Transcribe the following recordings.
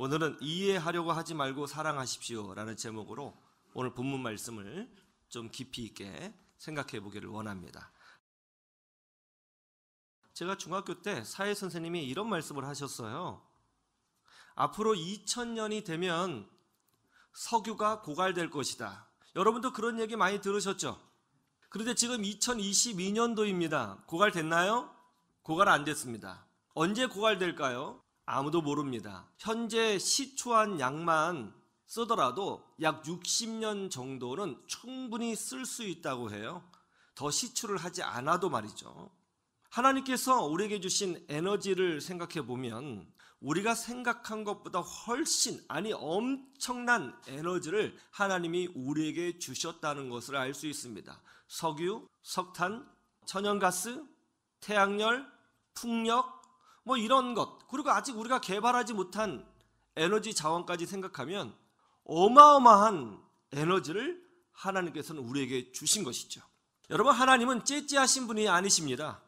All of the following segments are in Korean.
오늘은 이해하려고 하지 말고 사랑하십시오 라는 제목으로 오늘 본문 말씀을 좀 깊이 있게 생각해 보기를 원합니다. 제가 중학교 때 사회 선생님이 이런 말씀을 하셨어요. 앞으로 2000년이 되면 석유가 고갈될 것이다. 여러분도 그런 얘기 많이 들으셨죠? 그런데 지금 2022년도입니다. 고갈됐나요? 고갈 안 됐습니다. 언제 고갈될까요? 아무도 모릅니다. 현재 시초한 양만 쓰더라도 약 60년 정도는 충분히 쓸 수 있다고 해요. 더 시추를 하지 않아도 말이죠. 하나님께서 우리에게 주신 에너지를 생각해 보면 우리가 생각한 것보다 훨씬, 아니 엄청난 에너지를 하나님이 우리에게 주셨다는 것을 알 수 있습니다. 석유, 석탄, 천연가스, 태양열, 풍력, 이런 것, 그리고 아직 우리가 개발하지 못한 에너지 자원까지 생각하면 어마어마한 에너지를 하나님께서는 우리에게 주신 것이죠. 여러분, 하나님은 째째하신 분이 아니십니다.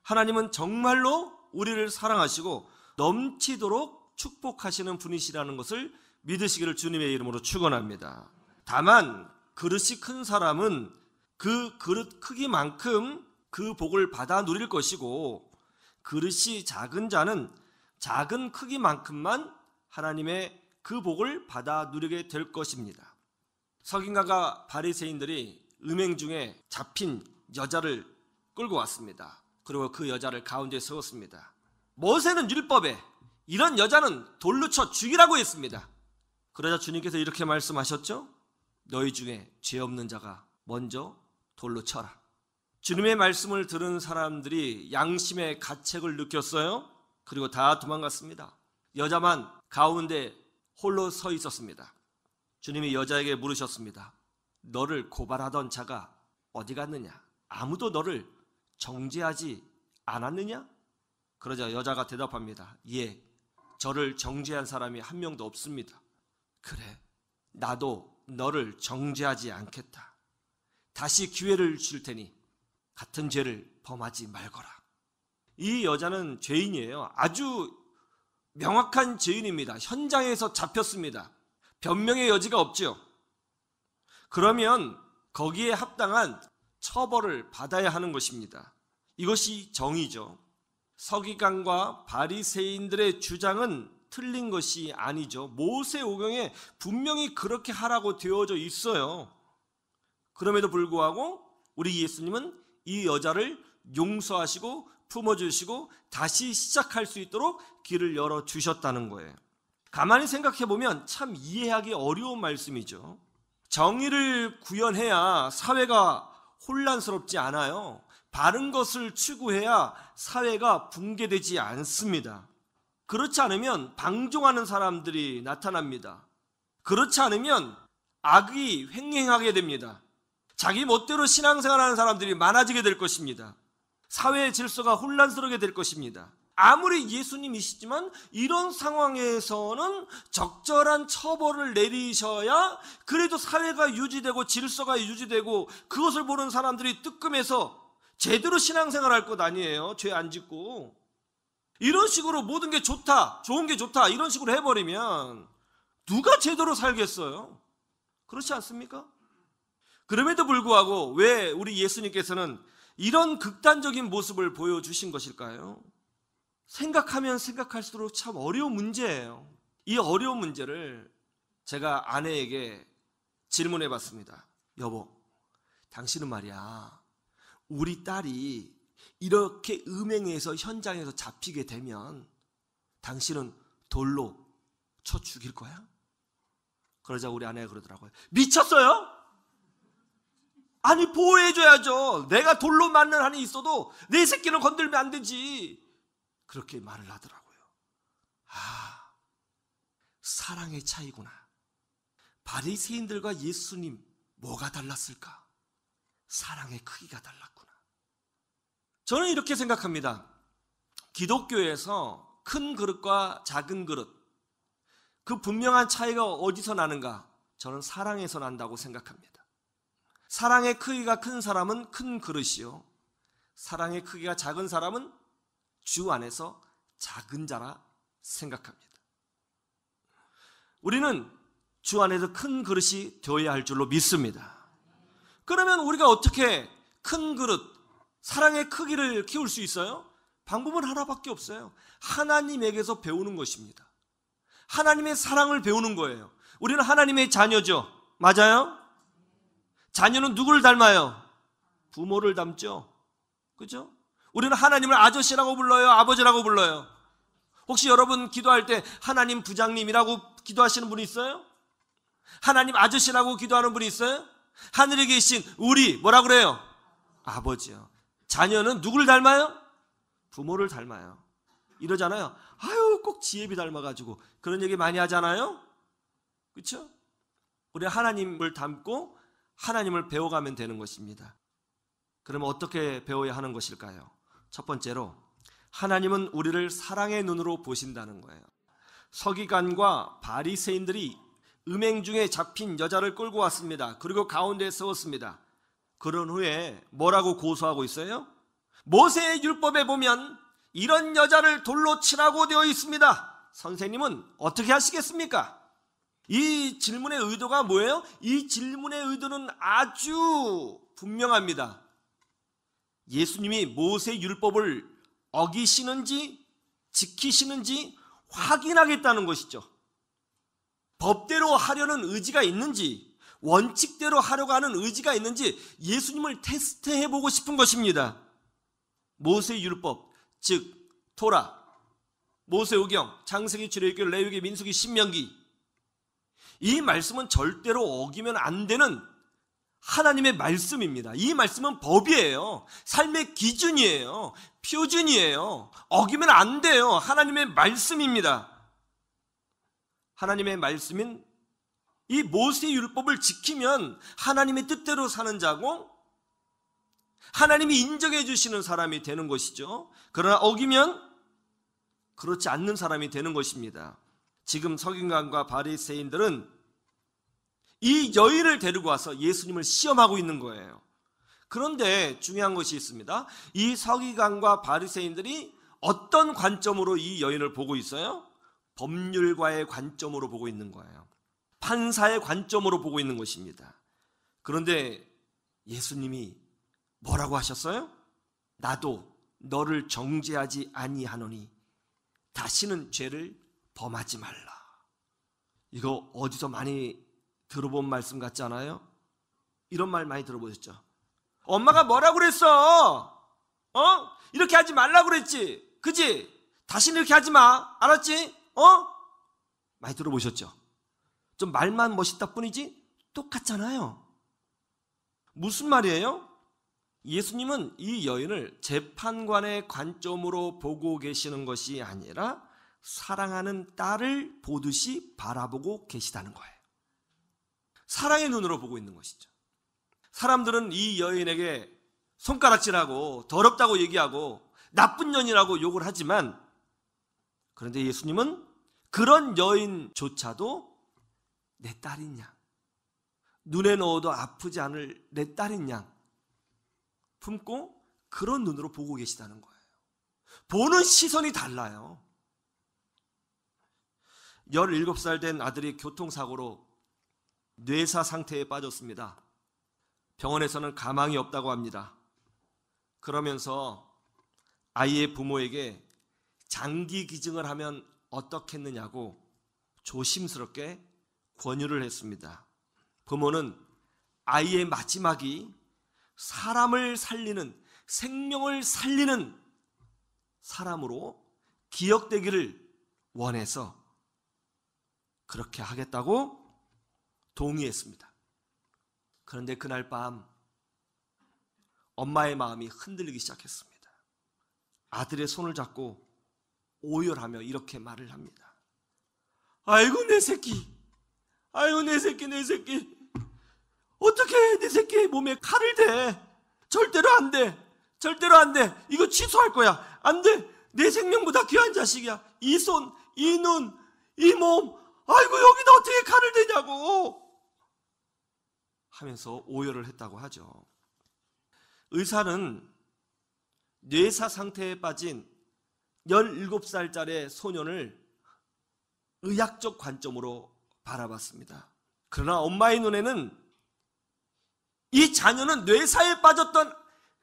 하나님은 정말로 우리를 사랑하시고 넘치도록 축복하시는 분이시라는 것을 믿으시기를 주님의 이름으로 축원합니다. 다만 그릇이 큰 사람은 그 그릇 크기만큼 그 복을 받아 누릴 것이고, 그릇이 작은 자는 작은 크기만큼만 하나님의 그 복을 받아 누리게 될 것입니다. 서기관과 바리새인들이 음행 중에 잡힌 여자를 끌고 왔습니다. 그리고 그 여자를 가운데 세웠습니다. 모세는 율법에 이런 여자는 돌로 쳐 죽이라고 했습니다. 그러자 주님께서 이렇게 말씀하셨죠. 너희 중에 죄 없는 자가 먼저 돌로 쳐라. 주님의 말씀을 들은 사람들이 양심의 가책을 느꼈어요. 그리고 다 도망갔습니다. 여자만 가운데 홀로 서 있었습니다. 주님이 여자에게 물으셨습니다. 너를 고발하던 자가 어디 갔느냐? 아무도 너를 정죄하지 않았느냐? 그러자 여자가 대답합니다. 예, 저를 정죄한 사람이 한 명도 없습니다. 그래, 나도 너를 정죄하지 않겠다. 다시 기회를 줄 테니 같은 죄를 범하지 말거라. 이 여자는 죄인이에요. 아주 명확한 죄인입니다. 현장에서 잡혔습니다. 변명의 여지가 없죠. 그러면 거기에 합당한 처벌을 받아야 하는 것입니다. 이것이 정의죠. 서기관과 바리새인들의 주장은 틀린 것이 아니죠. 모세오경에 분명히 그렇게 하라고 되어져 있어요. 그럼에도 불구하고 우리 예수님은 이 여자를 용서하시고 품어주시고 다시 시작할 수 있도록 길을 열어주셨다는 거예요. 가만히 생각해보면 참 이해하기 어려운 말씀이죠. 정의를 구현해야 사회가 혼란스럽지 않아요. 바른 것을 추구해야 사회가 붕괴되지 않습니다. 그렇지 않으면 방종하는 사람들이 나타납니다. 그렇지 않으면 악이 횡행하게 됩니다. 자기 멋대로 신앙생활하는 사람들이 많아지게 될 것입니다. 사회의 질서가 혼란스럽게 될 것입니다. 아무리 예수님이시지만 이런 상황에서는 적절한 처벌을 내리셔야 그래도 사회가 유지되고 질서가 유지되고 그것을 보는 사람들이 뜨끔해서 제대로 신앙생활할 것 아니에요. 죄 안 짓고. 이런 식으로 모든 게 좋다, 좋은 게 좋다 이런 식으로 해버리면 누가 제대로 살겠어요? 그렇지 않습니까? 그럼에도 불구하고 왜 우리 예수님께서는 이런 극단적인 모습을 보여주신 것일까요? 생각하면 생각할수록 참 어려운 문제예요. 이 어려운 문제를 제가 아내에게 질문해 봤습니다. 여보, 당신은 말이야, 우리 딸이 이렇게 음행에서 현장에서 잡히게 되면 당신은 돌로 쳐 죽일 거야? 그러자 우리 아내가 그러더라고요. 미쳤어요? 아니, 보호해줘야죠. 내가 돌로 맞는 한이 있어도 내 새끼는 건들면 안 되지. 그렇게 말을 하더라고요. 아, 사랑의 차이구나. 바리새인들과 예수님 뭐가 달랐을까? 사랑의 크기가 달랐구나. 저는 이렇게 생각합니다. 기독교에서 큰 그릇과 작은 그릇, 그 분명한 차이가 어디서 나는가? 저는 사랑에서 난다고 생각합니다. 사랑의 크기가 큰 사람은 큰 그릇이요, 사랑의 크기가 작은 사람은 주 안에서 작은 자라 생각합니다. 우리는 주 안에서 큰 그릇이 되어야 할 줄로 믿습니다. 그러면 우리가 어떻게 큰 그릇, 사랑의 크기를 키울 수 있어요? 방법은 하나밖에 없어요. 하나님에게서 배우는 것입니다. 하나님의 사랑을 배우는 거예요. 우리는 하나님의 자녀죠. 맞아요? 자녀는 누구를 닮아요? 부모를 닮죠. 그죠? 우리는 하나님을 아저씨라고 불러요? 아버지라고 불러요? 혹시 여러분 기도할 때 하나님 부장님이라고 기도하시는 분이 있어요? 하나님 아저씨라고 기도하는 분이 있어요? 하늘에 계신 우리 뭐라 그래요? 아버지요. 자녀는 누구를 닮아요? 부모를 닮아요. 이러잖아요. 아유, 꼭 지혜비 닮아가지고 그런 얘기 많이 하잖아요. 그렇죠? 우리 하나님을 닮고 하나님을 배워가면 되는 것입니다. 그러면 어떻게 배워야 하는 것일까요? 첫 번째로 하나님은 우리를 사랑의 눈으로 보신다는 거예요. 서기관과 바리새인들이 음행 중에 잡힌 여자를 끌고 왔습니다. 그리고 가운데에 세웠습니다. 그런 후에 뭐라고 고소하고 있어요? 모세의 율법에 보면 이런 여자를 돌로 치라고 되어 있습니다. 선생님은 어떻게 하시겠습니까? 이 질문의 의도가 뭐예요? 이 질문의 의도는 아주 분명합니다. 예수님이 모세 율법을 어기시는지 지키시는지 확인하겠다는 것이죠. 법대로 하려는 의지가 있는지, 원칙대로 하려고 하는 의지가 있는지 예수님을 테스트해보고 싶은 것입니다. 모세 율법, 즉 토라, 모세오경, 창세기, 출애굽기, 레위기, 민수기, 신명기, 이 말씀은 절대로 어기면 안 되는 하나님의 말씀입니다. 이 말씀은 법이에요. 삶의 기준이에요. 표준이에요. 어기면 안 돼요. 하나님의 말씀입니다. 하나님의 말씀인 이 모세 율법을 지키면 하나님의 뜻대로 사는 자고 하나님이 인정해 주시는 사람이 되는 것이죠. 그러나 어기면 그렇지 않는 사람이 되는 것입니다. 지금 서기관과 바리새인들은 이 여인을 데리고 와서 예수님을 시험하고 있는 거예요. 그런데 중요한 것이 있습니다. 이 서기관과 바리새인들이 어떤 관점으로 이 여인을 보고 있어요? 법률가의 관점으로 보고 있는 거예요. 판사의 관점으로 보고 있는 것입니다. 그런데 예수님이 뭐라고 하셨어요? 나도 너를 정죄하지 아니하노니 다시는 죄를 범하지 말라. 이거 어디서 많이 들어본 말씀 같지 않아요? 이런 말 많이 들어보셨죠? 엄마가 뭐라고 그랬어? 이렇게 하지 말라고 그랬지? 그지? 다시는 이렇게 하지 마. 알았지? 많이 들어보셨죠? 좀 말만 멋있다 뿐이지 똑같잖아요. 무슨 말이에요? 예수님은 이 여인을 재판관의 관점으로 보고 계시는 것이 아니라 사랑하는 딸을 보듯이 바라보고 계시다는 거예요. 사랑의 눈으로 보고 있는 것이죠. 사람들은 이 여인에게 손가락질하고 더럽다고 얘기하고 나쁜 년이라고 욕을 하지만, 그런데 예수님은 그런 여인조차도 내 딸인 양, 눈에 넣어도 아프지 않을 내 딸인 양 품고 그런 눈으로 보고 계시다는 거예요. 보는 시선이 달라요. 17살 된 아들이 교통사고로 뇌사 상태에 빠졌습니다. 병원에서는 가망이 없다고 합니다. 그러면서 아이의 부모에게 장기 기증을 하면 어떻겠느냐고 조심스럽게 권유를 했습니다. 부모는 아이의 마지막이 사람을 살리는, 생명을 살리는 사람으로 기억되기를 원해서 그렇게 하겠다고 동의했습니다. 그런데 그날 밤 엄마의 마음이 흔들리기 시작했습니다. 아들의 손을 잡고 오열하며 이렇게 말을 합니다. 아이고 내 새끼, 아이고 내 새끼, 내 새끼, 어떻게 내 새끼 몸에 칼을 대? 절대로 안 돼, 절대로 안 돼. 이거 취소할 거야. 안 돼. 내 생명보다 귀한 자식이야. 이 손, 이 눈, 이 몸, 아이고 여기다 어떻게 칼을 대냐고 하면서 오열을 했다고 하죠. 의사는 뇌사 상태에 빠진 17살짜리 소년을 의학적 관점으로 바라봤습니다. 그러나 엄마의 눈에는 이 자녀는 뇌사에 빠졌던,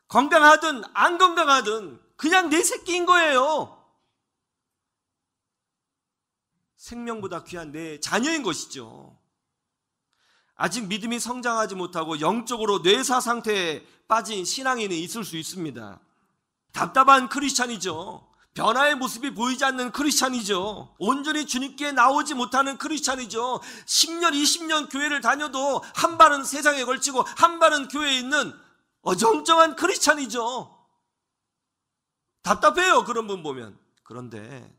건강하든 안 건강하든 그냥 내 새끼인 거예요. 생명보다 귀한 내 자녀인 것이죠. 아직 믿음이 성장하지 못하고 영적으로 뇌사 상태에 빠진 신앙인이 있을 수 있습니다. 답답한 크리스찬이죠. 변화의 모습이 보이지 않는 크리스찬이죠. 온전히 주님께 나오지 못하는 크리스찬이죠. 10년, 20년 교회를 다녀도 한 발은 세상에 걸치고 한 발은 교회에 있는 어정쩡한 크리스찬이죠. 답답해요, 그런 분 보면. 그런데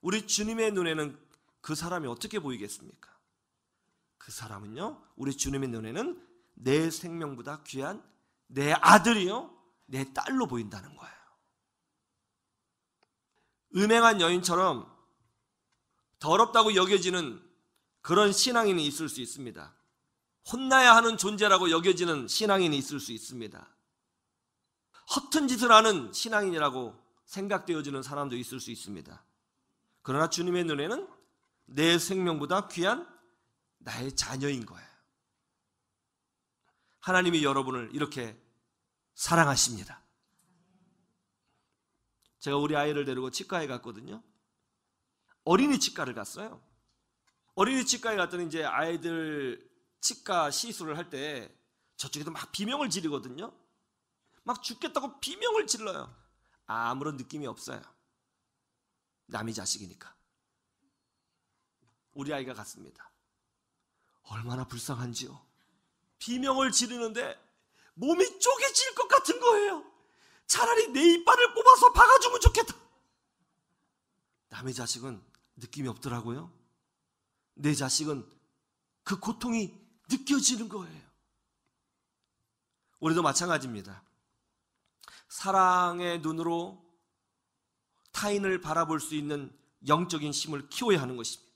우리 주님의 눈에는 그 사람이 어떻게 보이겠습니까? 그 사람은요, 우리 주님의 눈에는 내 생명보다 귀한 내 아들이요, 내 딸로 보인다는 거예요. 음행한 여인처럼 더럽다고 여겨지는 그런 신앙인이 있을 수 있습니다. 혼나야 하는 존재라고 여겨지는 신앙인이 있을 수 있습니다. 허튼 짓을 하는 신앙인이라고 생각되어지는 사람도 있을 수 있습니다. 그러나 주님의 눈에는 내 생명보다 귀한 나의 자녀인 거예요. 하나님이 여러분을 이렇게 사랑하십니다. 제가 우리 아이를 데리고 치과에 갔거든요. 어린이 치과를 갔어요. 어린이 치과에 갔더니 이제 아이들 치과 시술을 할 때 저쪽에도 막 비명을 지르거든요. 막 죽겠다고 비명을 질러요. 아무런 느낌이 없어요. 남의 자식이니까. 우리 아이가 갔습니다. 얼마나 불쌍한지요. 비명을 지르는데 몸이 쪼개질 것 같은 거예요. 차라리 내 이빨을 뽑아서 박아주면 좋겠다. 남의 자식은 느낌이 없더라고요. 내 자식은 그 고통이 느껴지는 거예요. 우리도 마찬가지입니다. 사랑의 눈으로 타인을 바라볼 수 있는 영적인 힘을 키워야 하는 것입니다.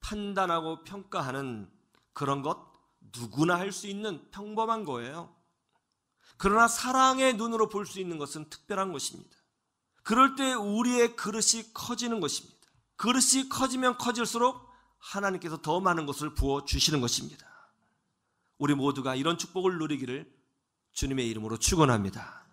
판단하고 평가하는 그런 것 누구나 할 수 있는 평범한 거예요. 그러나 사랑의 눈으로 볼 수 있는 것은 특별한 것입니다. 그럴 때 우리의 그릇이 커지는 것입니다. 그릇이 커지면 커질수록 하나님께서 더 많은 것을 부어주시는 것입니다. 우리 모두가 이런 축복을 누리기를 주님의 이름으로 축원합니다.